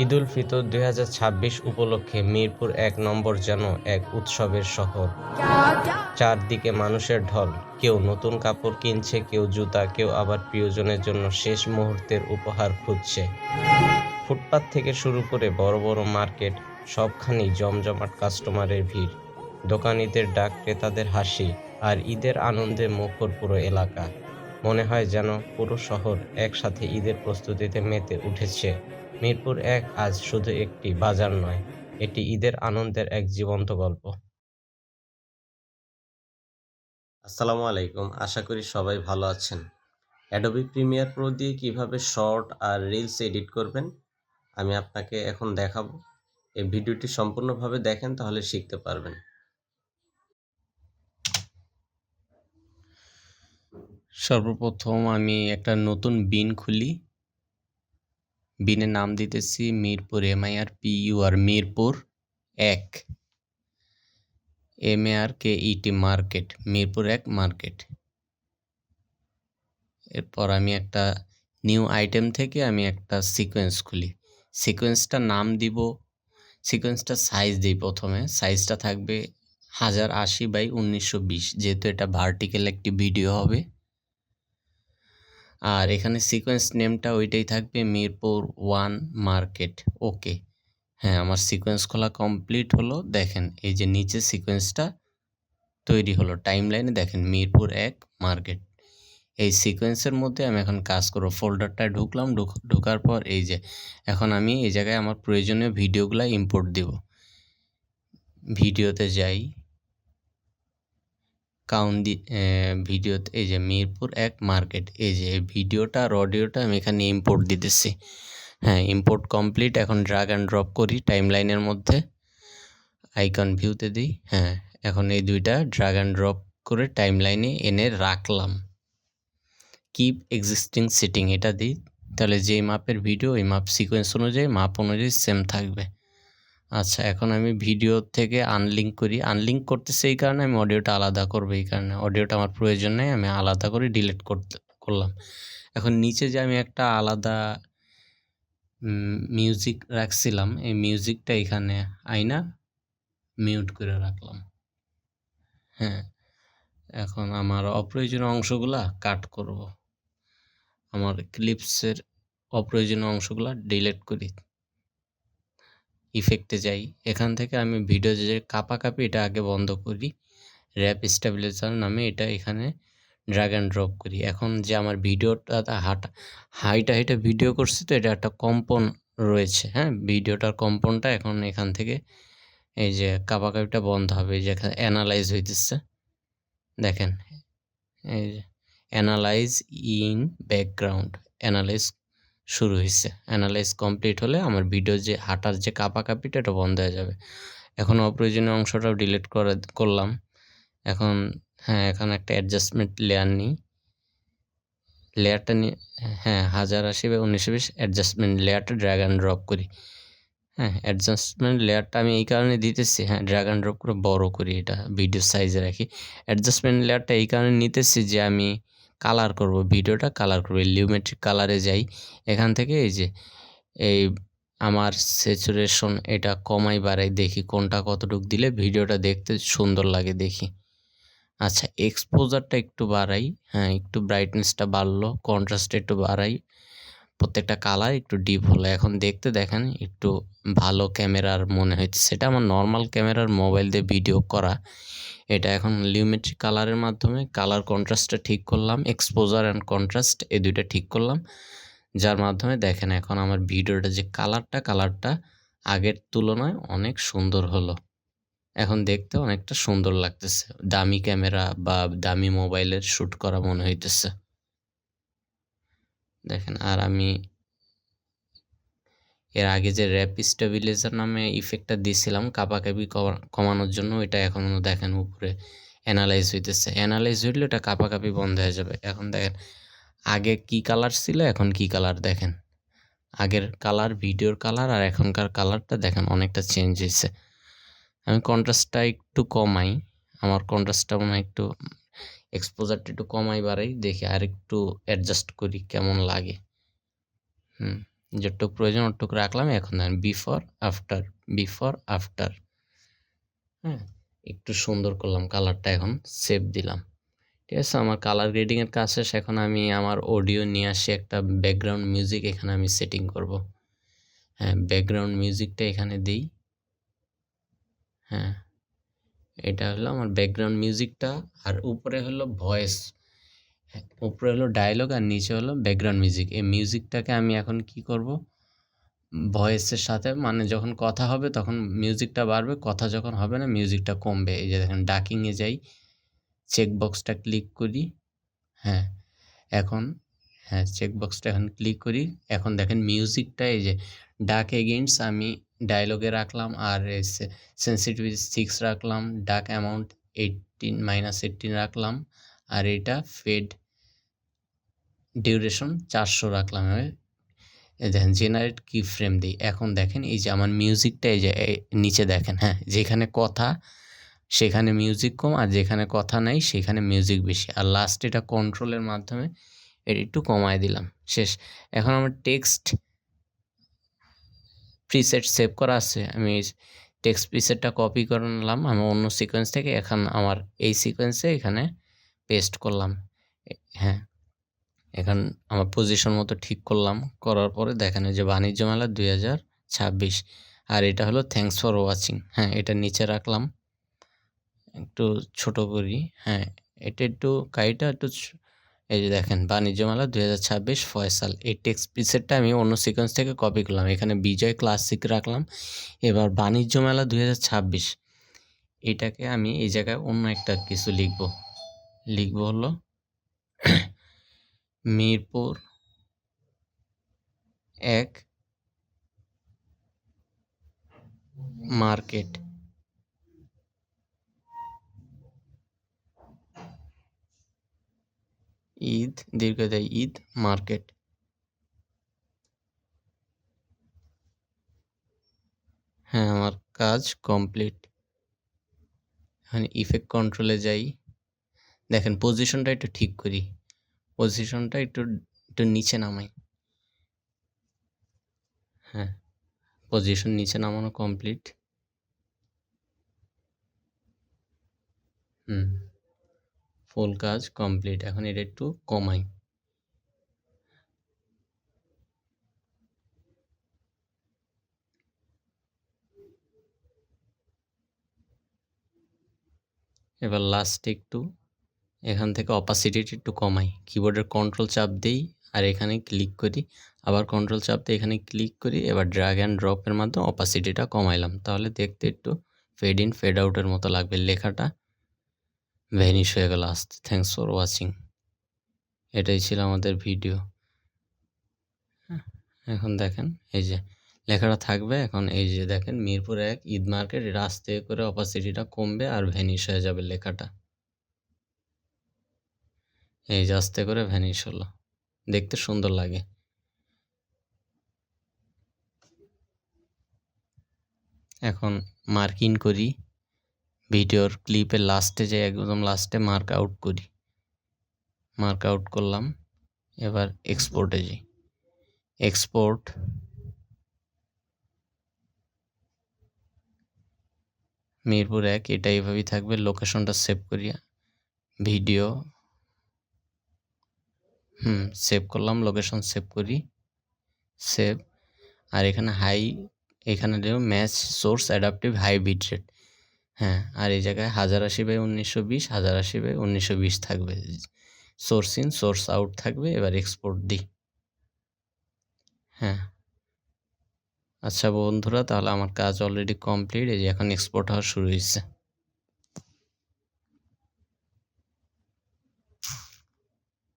ঈদুল ফিতর ২০২৬ উপলক্ষে মিরপুর ১ নম্বর যেন এক উৎসবের শহর। চারদিকে মানুষের ঢল। কেউ নতুন কাপড় কিনছে, কেউ জুতা, কেউ আবার প্রিয়জনের জন্য শেষ মুহূর্তের উপহার খুঁজছে। ফুটপাত থেকে শুরু করে বড় বড় মার্কেট, সবখানেই জমজমাট কাস্টমারের ভিড়। দোকানিদের ডাক, ক্রেতাদের হাসি, আর ঈদের আনন্দে মুখর পুরো এলাকা। মনে হয় যেন পুরো শহর একসাথে ঈদের প্রস্তুতিতে মেতে উঠেছে। মিরপুর ১ আজ শুধু একটি বাজার নয়, এটি ঈদের আনন্দের এক জীবন্ত গল্প। আসসালামু আলাইকুম, আশা করি সবাই ভালো আছেন। অ্যাডোবি প্রিমিয়ার প্রো দিয়ে কিভাবে শর্ট আর রিলস এডিট করবেন আমি আপনাকে এখন দেখাবো। এই ভিডিওটি সম্পূর্ণভাবে দেখেন, তাহলে শিখতে পারবেন। সর্বপ্রথম আমি একটা নতুন বিন খুলি। বিনের নাম দিতেছি Mirpur, MIRPUR, Mirpur ১, MARKET market, Mirpur ১ market. এরপর আমি একটা নিউ আইটেম থেকে আমি একটা সিকোয়েন্স খুলি। সিকোয়েন্সটার নাম দিব, সিকোয়েন্সটা সাইজ দিই। প্রথমে সাইজটা থাকবে 1080x1920, যেহেতু এটা ভার্টিক্যাল একটি ভিডিও হবে। আর এখানে সিকোয়েন্স নেমটা ওইটাই থাকবে, মিরপুর 1 মার্কেট। ওকে, হ্যাঁ, আমার সিকোয়েন্স খোলা কমপ্লিট হলো। দেখেন এই যে নিচে সিকোয়েন্সটা তৈরি হলো, টাইম লাইনে দেখেন মিরপুর 1 মার্কেট। এই সিকোয়েন্সের মধ্যে আমি এখন কাজ করব। ফোল্ডারটায় ঢুকলাম, ঢোকার পর এই যে এখন আমি এই জায়গায় আমার প্রয়োজনীয় ভিডিওগুলো ইম্পোর্ট দিব। ভিডিওতে যাই, ভিডিওতে এই যে মিরপুর 1 মার্কেট, এই যে ভিডিওটা আর অডিওটা আমি এখানে ইম্পোর্ট দিতেছি। হ্যাঁ, ইম্পোর্ট কমপ্লিট। এখন ড্রাগ অ্যান্ড ড্রপ করি টাইম লাইনের মধ্যে, আইকন ভিউতে দিই। হ্যাঁ, এখন এই দুইটা ড্রাগ অ্যান্ড ড্রপ করে টাইম লাইনে এনে রাখলাম। কিপ এক্সিস্টিং সেটিং এটা দিই, তাহলে যেই মাপের ভিডিও ওই মাপ সিকোয়েন্স অনুযায়ী মাপ অনুযায়ী সেম থাকবে। আচ্ছা, এখন আমি ভিডিও থেকে আনলিঙ্ক করি। আনলিঙ্ক করতেছি এই কারণে, আমি অডিওটা আলাদা করবো এই কারণে। অডিওটা আমার প্রয়োজন নেই, আমি আলাদা করে ডিলিট করলাম। এখন নিচে যে আমি একটা আলাদা মিউজিক রাখছিলাম, এই মিউজিকটা এখানে আইনা মিউট করে রাখলাম। হ্যাঁ, এখন আমার অপ্রয়োজনীয় অংশগুলা কাট করব। আমার ক্লিপসের অপ্রয়োজনীয় অংশগুলো ডিলিট করি। ইফেক্টে যাই, এখান থেকে আমি ভিডিও যে কাপাকাপি এটা আগে বন্ধ করি। র্যাপ স্টেবিলাইজার নামে এটা এখানে ড্র্যাগ অ্যান্ড ড্রপ করি। এখন যে আমার ভিডিওটা হাইটা ভিডিও করছি, তো এটা একটা কম্পন রয়েছে। হ্যাঁ, ভিডিওটার কম্পনটা এখন এখান থেকে এই যে কাপাকাপিটা বন্ধ হবে। এই যে এখানে অ্যানালাইজ হইতেছে, দেখেন এই যে অ্যানালাইজ ইন ব্যাকগ্রাউন্ড, অ্যানালাইজ শুরু হয়েছে। অ্যানালাইজ কমপ্লিট হলে আমার ভিডিও যে হাঁটার যে কাপাকাপিটা এটা বন্ধ হয়ে যাবে। এখন অপ্রয়োজনীয় অংশটাও ডিলিট করলাম। এখন হ্যাঁ, এখন একটা অ্যাডজাস্টমেন্ট লেয়ার নিই। লেয়ারটা নিয়ে হ্যাঁ 1080x1920 অ্যাডজাস্টমেন্ট লেয়ারটা ড্র্যাগ অ্যান্ড ড্রপ করি। হ্যাঁ, অ্যাডজাস্টমেন্ট লেয়ারটা আমি এই কারণে দিতেছি, হ্যাঁ, ড্র্যাগ অ্যান্ড ড্রপ করে বড় করি, এটা ভিডিও সাইজে রাখি। অ্যাডজাস্টমেন্ট লেয়ারটা এই কারণে নিতেছি যে আমি কালার করব, ভিডিওটা কালার করব। লিউমেট্রিক কালারে যাই, এখান থেকে এই যে এই আমার স্যাচুরেশন এটা কমাই বাড়াই, দেখি কোনটা কতটুকু দিলে ভিডিওটা দেখতে সুন্দর লাগে দেখি। আচ্ছা, এক্সপোজারটা একটু বাড়াই। হ্যাঁ, একটু ব্রাইটনেসটা বাড়লো, কন্ট্রাস্টটা একটু বাড়াই, প্রত্যেকটা কালার একটু ডিপ হলো। এখন দেখতে দেখেন একটু ভালো ক্যামেরার মনে হচ্ছে। সেটা আমার নর্মাল ক্যামেরার মোবাইল দিয়ে ভিডিও করা। এটা এখন লিউমেট্রিক কালারের মাধ্যমে কালার কন্ট্রাস্টটা ঠিক করলাম, এক্সপোজার অ্যান্ড কন্ট্রাস্ট এই দুইটা ঠিক করলাম, যার মাধ্যমে দেখেন এখন আমার ভিডিওটা যে কালারটা আগের তুলনায় অনেক সুন্দর হলো। এখন দেখতে অনেকটা সুন্দর লাগতেছে, দামি ক্যামেরা বা দামি মোবাইলের শ্যুট করা মনে হইতেছে। দেখেন, আর আমি এর আগে যে র্যাপ স্টেবিলাইজার নামে ইফেক্টটা দিয়েছিলাম কাপাকাপি কমানোর জন্য, এটা এখনও দেখেন উপরে অ্যানালাইজ হইতেছে। অ্যানালাইজ হইলে এটা কাপাকাপি বন্ধ হয়ে যাবে। এখন দেখেন আগে কি কালার ছিল, এখন কি কালার দেখেন। আগের কালার, ভিডিওর কালার আর এখনকার কালারটা দেখেন অনেকটা চেঞ্জ হয়েছে। আমি কন্ট্রাস্টটা একটু কমাই, আমার কন্ট্রাস্টটা মনে হয় একটু, এক্সপোজারটা একটু কমাই বাড়াই, দেখি আর একটু অ্যাডজাস্ট করি কেমন লাগে। যতটুকু প্রয়োজন অতটুকু রাখলাম। এখন দেখেন বিফোর আফটার। হ্যাঁ, একটু সুন্দর করলাম কালারটা, এখন সেভ দিলাম। ঠিক আছে, আমার কালার গ্রেডিংয়ের কাজ শেষ। এখন আমি আমার অডিও নিয়ে আসি, একটা ব্যাকগ্রাউন্ড মিউজিক এখানে আমি সেটিং করব। হ্যাঁ, ব্যাকগ্রাউন্ড মিউজিকটা এখানে দিই। হ্যাঁ, এটা হলো আমার ব্যাকগ্রাউন্ড মিউজিকটা, আর উপরে হলো ভয়েস। উপরে হলো ডায়লগ আর নিচে হলো ব্যাকগ্রাউন্ড মিউজিক। এই মিউজিকটাকে আমি এখন কি করব, ভয়েসের সাথে, মানে যখন কথা হবে তখন মিউজিকটা বাড়বে, কথা যখন হবে না মিউজিকটা কমবে। এই যে দেখেন, ডাকিংয়ে যাই, চেকবক্সটা ক্লিক করি। হ্যাঁ, এখন চেকবক্সটা এখন ক্লিক করি। এখন দেখেন মিউজিকটা এই যে ডাক এগেইনস্ট আমি ডায়লগে রাখলাম, আর সেন্সিটিভিটি 6 রাখলাম, ডাক অ্যামাউন্ট 18 রাখলাম, আর এটা ফেড ডিউরেশন 400 রাখলাম। এই দেখেন জেনারেট কি ফ্রেম দিই। এখন দেখেন এই যে আমার মিউজিকটা এই যে নিচে দেখেন, হ্যাঁ, যেখানে কথা সেখানে মিউজিক কম, আর যেখানে কথা নাই সেখানে মিউজিক বেশি। আর লাস্ট এটা কন্ট্রোলের মাধ্যমে এটা একটু কমায় দিলাম। শেষ। এখন আমার টেক্সট প্রিসেট সেভ করা আছে, আমি টেক্সট প্রিসেটটা কপি করে নিলাম আমি অন্য সিকোয়েন্স থেকে। এখন আমার এই সিকোয়েন্সে এখানে পেস্ট করলাম। হ্যাঁ, এখন আমার পজিশন মতো ঠিক করলাম। করার পরে দেখেন যে বাণিজ্য মেলা 2026, আর এটা হলো থ্যাঙ্কস ফর ওয়াচিং। হ্যাঁ, এটা নিচে রাখলাম, একটু ছোট করি। হ্যাঁ, এটা একটু কাইটা একটু এই যে দেখেন বাণিজ্য মেলা 2026 ফয়সাল। এই টেক্সট প্রিসেটটা আমি অন্য সিকোয়েন্স থেকে কপি করলাম, এখানে বিজয় ক্লাসিক রাখলাম। এবার বাণিজ্য মেলা 2026 এটাকে আমি এই জায়গায় অন্য একটা কিছু লিখব হলো মিরপুর 1 মার্কেট। ঈদ দীর্ঘদায়ী ঈদ মার্কেট। হ্যাঁ, আমার কাজ কমপ্লিট। এখন ইফেক্ট কন্ট্রোলে যাই, দেখেন পজিশনটা একটু ঠিক করি, পজিশনটা একটু নিচে নামাই। হ্যাঁ, পজিশন নিচে নামানো কমপ্লিট। ফুল কাজ কমপ্লিট। এখন এটা একটু কমাই। এবার লাস্টে একটু এখান থেকে অপাসিটিটা একটু কমাই, কিবোর্ডের কন্ট্রোল চাপ দিই আর এখানে ক্লিক করি, আবার কন্ট্রোল চাপ দিয়ে এখানে ক্লিক করি। এবার ড্র্যাগ অ্যান্ড ড্রপের মাধ্যমে অপাসিটিটা কমাইলাম, তাহলে দেখতে একটু ফেড ইন ফেড আউটের মতো লাগবে, লেখাটা ভ্যানিশ হয়ে গেল আস্তে। Thanks for watching. এটাই ছিল আমাদের ভিডিও। এখন দেখেন এই যে লেখাটা থাকবে। এখন এই যে দেখেন মিরপুর 1 ঈদ মার্কেট, এটা আস্তে করে অপাসিটিটা কমবে আর ভ্যানিশ হয়ে যাবে লেখাটা। এই যে আস্তে করে ভ্যানিশ হলো, দেখতে সুন্দর লাগে। এখন মার্ক ইন করি, ভিডিওর ক্লিপের লাস্টে যে একদম লাস্টে মার্ক আউট করি, মার্ক আউট করলাম। এবার এক্সপোর্টে যাই, এক্সপোর্ট, মিরপুর 1 এটা এইভাবেই থাকবে। লোকেশনটা সেভ করিয়া ভিডিও সেভ করলাম, লোকেশন সেভ করি, সেভ। আর এখানে এখানে দেব match source adaptive high bit rate. হ্যাঁ, আর এই জায়গায় 1080x1920 1080x1920 থাকবে। সোর্স ইন সোর্স আউট থাকবে। এবার এক্সপোর্ট দিই। হ্যাঁ, আচ্ছা বন্ধুরা, তাহলে আমার কাজ অলরেডি কমপ্লিট। এই যে এখন এক্সপোর্ট হওয়া শুরু হয়েছে।